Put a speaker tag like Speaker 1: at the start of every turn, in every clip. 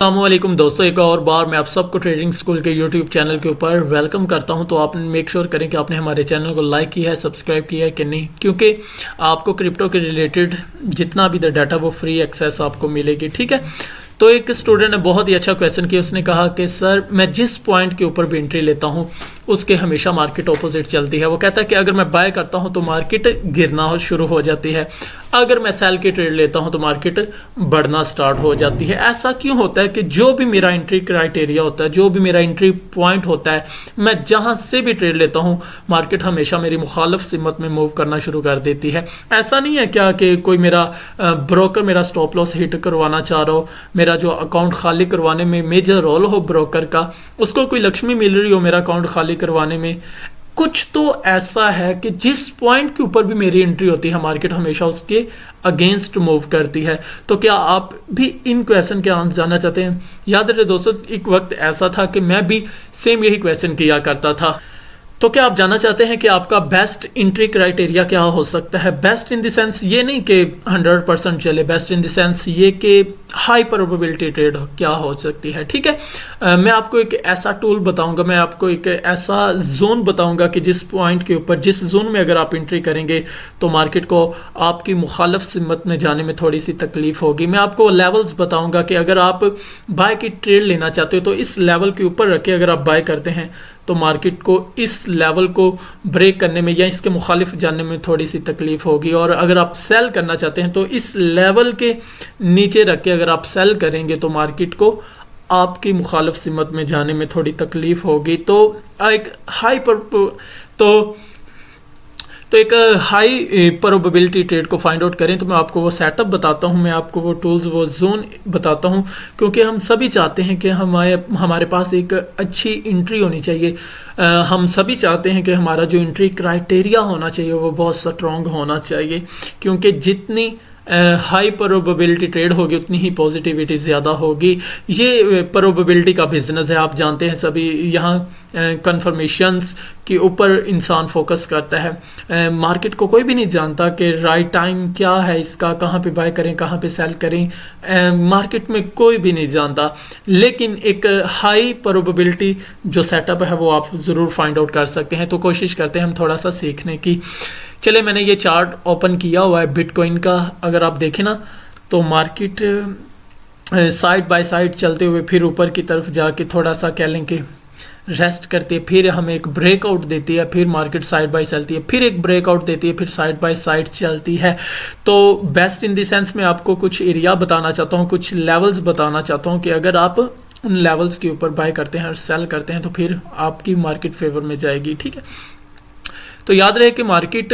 Speaker 1: अस्सलामुअलैकुम दोस्तों, एक और बार मैं आप सबको ट्रेडिंग स्कूल के यूट्यूब चैनल के ऊपर वेलकम करता हूं। तो आप मेक श्योर करें कि आपने हमारे चैनल को लाइक किया है, सब्सक्राइब किया है कि नहीं, क्योंकि आपको क्रिप्टो के रिलेटेड जितना भी डाटा वो फ्री एक्सेस आपको मिलेगी। ठीक है, तो एक स्टूडेंट ने बहुत ही अच्छा क्वेश्चन किया। उसने कहा कि सर मैं जिस पॉइंट के ऊपर भी एंट्री लेता हूं उसके हमेशा मार्केट ऑपोजिट चलती है। वो कहता है कि अगर मैं बाय करता हूं तो मार्केट गिरना शुरू हो जाती है, अगर मैं सेल की ट्रेड लेता हूं तो मार्केट बढ़ना स्टार्ट हो जाती है। ऐसा क्यों होता है कि जो भी मेरा एंट्री क्राइटेरिया होता है, जो भी मेरा एंट्री पॉइंट होता है, मैं जहां से भी ट्रेड लेता हूं मार्केट हमेशा मेरी मुखालिफ सिमत में मूव करना शुरू कर देती है। ऐसा नहीं है क्या कि कोई मेरा ब्रोकर मेरा स्टॉप लॉस हिट करवाना चाह रहा हो, मेरा जो अकाउंट खाली करवाने में मेजर रोल हो ब्रोकर का, उसको कोई लक्ष्मी मिल रही हो मेरा अकाउंट खाली करवाने में। कुछ तो ऐसा है कि जिस पॉइंट के ऊपर भी मेरी एंट्री होती है मार्केट हमेशा उसके अगेंस्ट मूव करती है। तो क्या आप भी इन क्वेश्चन के आंसर जानना चाहते हैं? याद रहे दोस्तों, एक वक्त ऐसा था कि मैं भी सेम यही क्वेश्चन किया करता था। तो क्या आप जानना चाहते हैं कि आपका बेस्ट एंट्री क्राइटेरिया क्या हो सकता है? बेस्ट इन द सेंस ये नहीं कि 100% चले, बेस्ट इन द सेंस ये कि हाई प्रोबेबिलिटी ट्रेड क्या हो सकती है। ठीक है, मैं आपको एक ऐसा टूल बताऊंगा, मैं आपको एक ऐसा जोन बताऊंगा कि जिस पॉइंट के ऊपर, जिस जोन में अगर आप एंट्री करेंगे तो मार्केट को आपकी मुखालिफ सिमत में जाने में थोड़ी सी तकलीफ होगी। मैं आपको लेवल्स बताऊंगा कि अगर आप बाय की ट्रेड लेना चाहते हो तो इस लेवल के ऊपर रख के अगर आप बाय करते हैं तो मार्केट को इस लेवल को ब्रेक करने में या इसके मुखालिफ जाने में थोड़ी सी तकलीफ होगी। और अगर आप सेल करना चाहते हैं तो इस लेवल के नीचे रख के अगर आप सेल करेंगे तो मार्केट को आपकी मुखालिफ सिमत में जाने में थोड़ी तकलीफ होगी। तो एक हाई तो एक हाई प्रोबेबिलिटी ट्रेड को फाइंड आउट करें तो मैं आपको वो सेटअप बताता हूं, मैं आपको वो टूल्स, वो जोन बताता हूं, क्योंकि हम सभी चाहते हैं कि हमारे पास एक अच्छी एंट्री होनी चाहिए। हम सभी चाहते हैं कि हमारा जो एंट्री क्राइटेरिया होना चाहिए वो बहुत स्ट्रॉन्ग होना चाहिए, क्योंकि जितनी हाई प्रोबेबिलिटी ट्रेड होगी उतनी ही पॉजिटिविटी ज़्यादा होगी। ये प्रोबेबिलिटी का बिजनेस है, आप जानते हैं सभी। यहाँ कंफर्मेशंस के ऊपर इंसान फोकस करता है। मार्केट को कोई भी नहीं जानता कि राइट टाइम क्या है इसका, कहाँ पे बाय करें, कहाँ पे सेल करें, मार्केट में कोई भी नहीं जानता। लेकिन एक हाई प्रोबेबिलिटी जो सेटअप है वो आप ज़रूर फाइंड आउट कर सकते हैं। तो कोशिश करते हैं हम थोड़ा सा सीखने की। चले, मैंने ये चार्ट ओपन किया हुआ है बिटकॉइन का। अगर आप देखें ना तो मार्केट साइड बाय साइड चलते हुए फिर ऊपर की तरफ जाके थोड़ा सा कह लें कि रेस्ट करती है, फिर हमें एक ब्रेकआउट देती है, फिर मार्केट साइड बाय चलती है, फिर एक ब्रेकआउट देती है, फिर साइड बाय साइड चलती है। तो बेस्ट इन द सेंस मैं आपको कुछ एरिया बताना चाहता हूँ, कुछ लेवल्स बताना चाहता हूँ कि अगर आप उन लेवल्स के ऊपर बाय करते हैं और सेल करते हैं तो फिर आपकी मार्केट फेवर में जाएगी। ठीक है, तो याद रहे कि मार्केट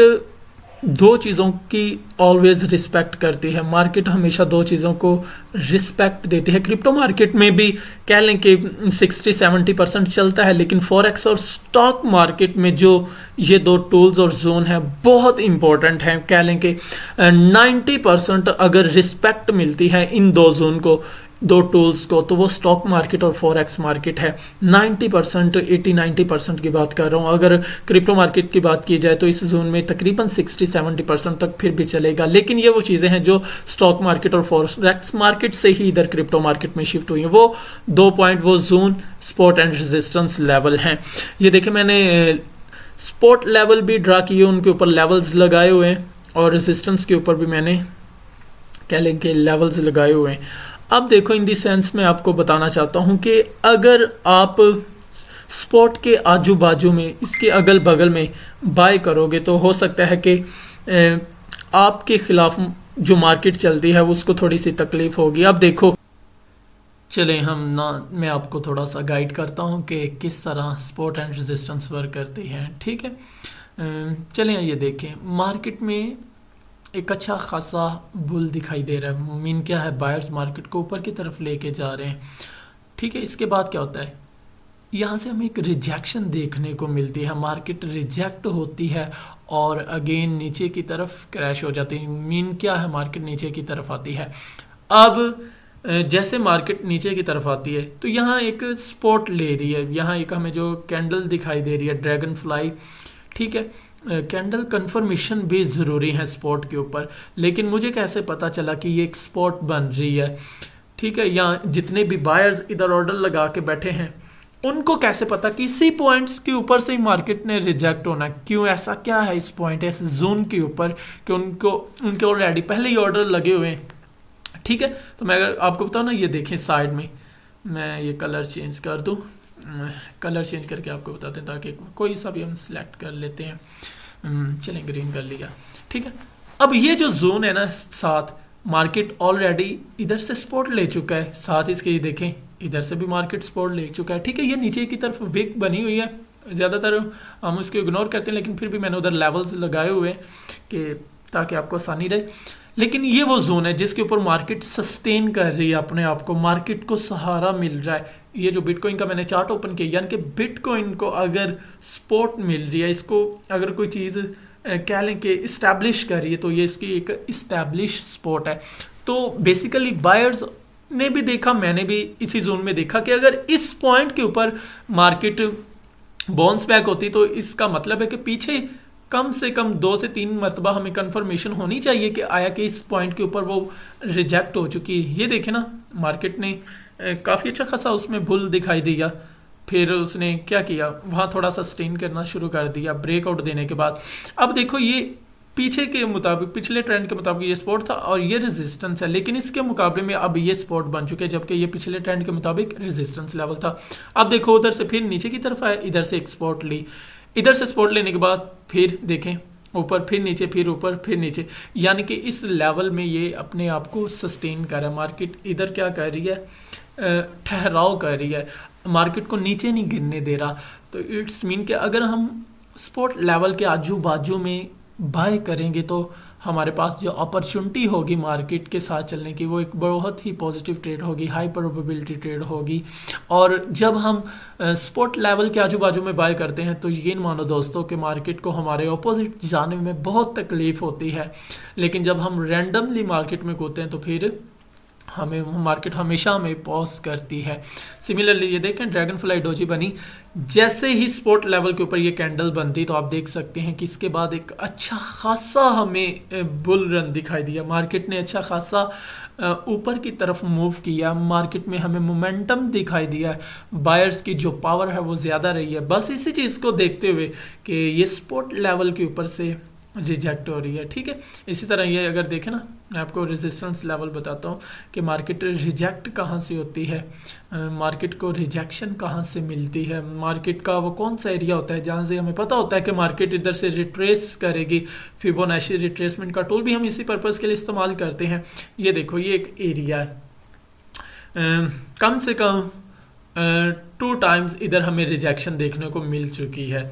Speaker 1: दो चीज़ों की ऑलवेज रिस्पेक्ट करती है। मार्केट हमेशा दो चीज़ों को रिस्पेक्ट देती है। क्रिप्टो मार्केट में भी कह लें कि 60-70% चलता है, लेकिन फॉरेक्स और स्टॉक मार्केट में जो ये दो टूल्स और जोन है बहुत इंपॉर्टेंट हैं। कह लें कि 90% अगर रिस्पेक्ट मिलती है इन दो जोन को, दो टूल्स को, तो वो स्टॉक मार्केट और फॉरेक्स मार्केट है। 90%, 80-90% की बात कर रहा हूँ। अगर क्रिप्टो मार्केट की बात की जाए तो इस जोन में तकरीबन 60-70% तक फिर भी चलेगा। लेकिन ये वो चीज़ें हैं जो स्टॉक मार्केट और फॉरेक्स मार्केट से ही इधर क्रिप्टो मार्केट में शिफ्ट हुई हैं। वो 2 पॉइंट, वो zone support and resistance level हैं। ये देखिए, मैंने सपोर्ट लेवल भी ड्रा किए, उनके ऊपर लेवल्स लगाए हुए हैं, और रेजिस्टेंस के ऊपर भी मैंने कह लें कि लेवल्स लगाए हुए हैं। अब देखो, इन दी सेंस में आपको बताना चाहता हूं कि अगर आप स्पॉट के आजू बाजू में, इसके अगल बगल में बाय करोगे तो हो सकता है कि आपके खिलाफ जो मार्केट चलती है उसको थोड़ी सी तकलीफ होगी। अब देखो, चले मैं आपको थोड़ा सा गाइड करता हूं कि किस तरह सपोर्ट एंड रेजिस्टेंस वर्क करती है। ठीक है, चलें ये देखें, मार्केट में एक अच्छा खासा बुल दिखाई दे रहा है। मीन क्या है, बायर्स मार्केट को ऊपर की तरफ लेके जा रहे हैं। ठीक है, इसके बाद क्या होता है, यहाँ से हमें एक रिजेक्शन देखने को मिलती है। मार्केट रिजेक्ट होती है और अगेन नीचे की तरफ क्रैश हो जाती है। मीन क्या है, मार्केट नीचे की तरफ आती है। अब जैसे मार्केट नीचे की तरफ आती है तो यहाँ एक स्पॉट ले रही है। यहाँ एक हमें जो कैंडल दिखाई दे रही है, ड्रैगन फ्लाई। ठीक है, कैंडल कंफर्मेशन भी ज़रूरी है स्पॉट के ऊपर, लेकिन मुझे कैसे पता चला कि ये एक स्पॉट बन रही है? ठीक है, या जितने भी बायर्स इधर ऑर्डर लगा के बैठे हैं उनको कैसे पता कि इसी पॉइंट्स के ऊपर से ही मार्केट ने रिजेक्ट होना है? क्यों, ऐसा क्या है इस पॉइंट, ऐसे जोन के ऊपर कि उनके ऑलरेडी पहले ही ऑर्डर लगे हुए हैं? ठीक है, तो मैं अगर आपको बताऊँ ना, ये देखें साइड में, मैं ये कलर चेंज कर दूँ, कलर चेंज करके आपको बताते हैं ताकि कोई सा भी हम सिलेक्ट कर लेते हैं। चलें, ग्रीन कर लिया। ठीक है, अब ये जो जोन है ना, साथ मार्केट ऑलरेडी इधर से सपोर्ट ले चुका है, साथ इसके ये देखें इधर से भी मार्केट सपोर्ट ले चुका है। ठीक है, ये नीचे की तरफ विक बनी हुई है, ज़्यादातर हम उसको इग्नोर करते हैं, लेकिन फिर भी मैंने उधर लेवल्स लगाए हुए हैं कि ताकि आपको आसानी रहे। लेकिन ये वो जोन है जिसके ऊपर मार्केट सस्टेन कर रही है अपने आप को, मार्केट को सहारा मिल रहा है। ये जो बिटकॉइन का मैंने चार्ट ओपन किया, यानी कि बिटकॉइन को अगर सपोर्ट मिल रही है, इसको अगर कोई चीज़ कह लें कि इस्टेब्लिश कर रही है, तो ये इसकी एक इस्टेब्लिश सपोर्ट है। तो बेसिकली बायर्स ने भी देखा, मैंने भी इसी जोन में देखा कि अगर इस पॉइंट के ऊपर मार्केट बाउंस बैक होती तो इसका मतलब है कि पीछे कम से कम 2 से 3 मरतबा हमें कंफर्मेशन होनी चाहिए कि आया कि इस पॉइंट के ऊपर वो रिजेक्ट हो चुकी है। ये देखे ना, मार्केट ने काफ़ी अच्छा खासा उसमें बुल दिखाई दिया, फिर उसने क्या किया, वहाँ थोड़ा सा सस्टेन करना शुरू कर दिया ब्रेकआउट देने के बाद। अब देखो, ये पीछे के मुताबिक, पिछले ट्रेंड के मुताबिक ये सपोर्ट था और ये रेजिस्टेंस है, लेकिन इसके मुकाबले में अब ये सपोर्ट बन चुके हैं, जबकि ये पिछले ट्रेंड के मुताबिक रेजिस्टेंस लेवल था। अब देखो, उधर से फिर नीचे की तरफ आया, इधर से एक सपोर्ट ली, इधर से सपोर्ट लेने के बाद फिर देखें ऊपर, फिर नीचे, फिर ऊपर, फिर नीचे, यानी कि इस लेवल में ये अपने आप को सस्टेन कर रहा है। मार्केट इधर क्या कर रही है, ठहराव कर रही है, मार्केट को नीचे नहीं गिरने दे रहा। तो इट्स मीन कि अगर हम सपोर्ट लेवल के आजू बाजू में बाय करेंगे तो हमारे पास जो अपॉर्चुनिटी होगी मार्केट के साथ चलने की, वो एक बहुत ही पॉजिटिव ट्रेड होगी, हाई प्रोबेबिलिटी ट्रेड होगी। और जब हम स्पॉट लेवल के आजू बाजू में बाय करते हैं तो यकीन मानो दोस्तों कि मार्केट को हमारे ऑपोजिट जाने में बहुत तकलीफ होती है, लेकिन जब हम रैंडमली मार्केट में कूदते हैं तो फिर हमें मार्केट हमेशा हमें पॉज करती है। सिमिलरली ये देखें, ड्रैगन फ्लाई डोजी बनी, जैसे ही स्पॉट लेवल के ऊपर ये कैंडल बनती तो आप देख सकते हैं कि इसके बाद एक अच्छा खासा हमें बुल रन दिखाई दिया, मार्केट ने अच्छा खासा ऊपर की तरफ मूव किया, मार्केट में हमें मोमेंटम दिखाई दिया, बायर्स की जो पावर है वो ज़्यादा रही है। बस इसी चीज़ को देखते हुए कि ये स्पॉट लेवल के ऊपर से रिजेक्ट हो रही है। ठीक है, इसी तरह ये अगर देखें ना, मैं आपको रेजिस्टेंस लेवल बताता हूँ कि मार्केट रिजेक्ट कहाँ से होती है, मार्केट को रिजेक्शन कहाँ से मिलती है, मार्केट का वो कौन सा एरिया होता है जहाँ से हमें पता होता है कि मार्केट इधर से रिट्रेस करेगी। फिबोनाची रिट्रेसमेंट का टूल भी हम इसी पर्पज़ के लिए इस्तेमाल करते हैं। ये देखो, ये एक एरिया है, कम से कम 2 टाइम्स इधर हमें रिजेक्शन देखने को मिल चुकी है।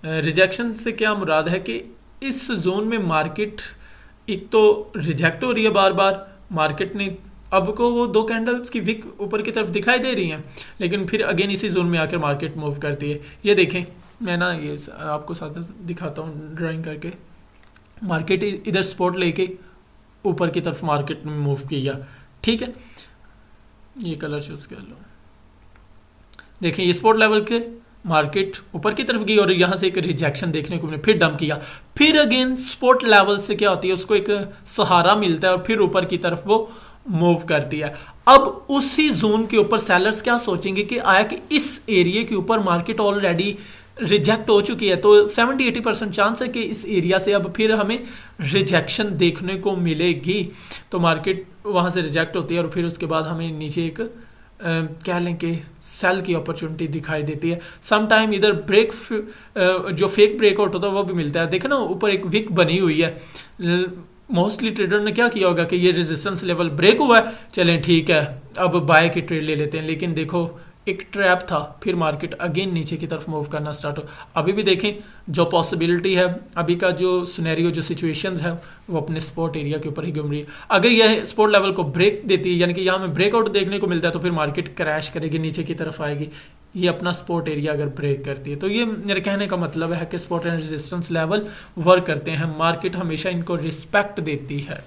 Speaker 1: रिजेक्शन से क्या मुराद है कि इस जोन में मार्केट एक तो रिजेक्ट हो रही है बार बार, मार्केट ने अब को वो 2 कैंडल्स की विक ऊपर की तरफ दिखाई दे रही हैं, लेकिन फिर अगेन इसी जोन में आकर मार्केट मूव करती है। ये देखें, मैं ना ये आपको साथ दिखाता हूँ ड्राइंग करके, मार्केट इधर सपोर्ट लेके ऊपर की तरफ मार्केट में मूव किया। ठीक है, ये कलर चूज कर लो, देखें ये सपोर्ट लेवल के मार्केट ऊपर की तरफ गई और यहाँ से एक रिजेक्शन देखने को मिला, फिर डंप किया, फिर अगेन सपोर्ट लेवल से क्या होती है, उसको एक सहारा मिलता है और फिर ऊपर की तरफ वो मूव करती है। अब उसी जोन के ऊपर सेलर्स क्या सोचेंगे कि आया कि इस एरिया के ऊपर मार्केट ऑलरेडी रिजेक्ट हो चुकी है, तो 70-80% चांस है कि इस एरिया से अब फिर हमें रिजेक्शन देखने को मिलेगी। तो मार्केट वहाँ से रिजेक्ट होती है और फिर उसके बाद हमें नीचे एक कह लें कि सेल की अपॉर्चुनिटी दिखाई देती है। सम टाइम इधर जो फेक ब्रेकआउट होता है वो भी मिलता है। देखें ना, ऊपर एक विक बनी हुई है, मोस्टली ट्रेडर ने क्या किया होगा कि ये रेजिस्टेंस लेवल ब्रेक हुआ है, चलें ठीक है अब बाय की ट्रेड ले लेते हैं, लेकिन देखो एक ट्रैप था, फिर मार्केट अगेन नीचे की तरफ मूव करना स्टार्ट हो। अभी भी देखें जो पॉसिबिलिटी है, अभी का जो सिनेरियो, जो सिचुएशंस है वो अपने स्पॉट एरिया के ऊपर ही घूम रही है। अगर यह स्पॉट लेवल को ब्रेक देती है, यानी कि यहाँ में ब्रेकआउट देखने को मिलता है, तो फिर मार्केट क्रैश करेगी, नीचे की तरफ आएगी। ये अपना स्पॉट एरिया अगर ब्रेक करती है, तो ये मेरे कहने का मतलब है कि spot and resistance level work करते हैं, मार्केट हमेशा इनको रिस्पेक्ट देती है।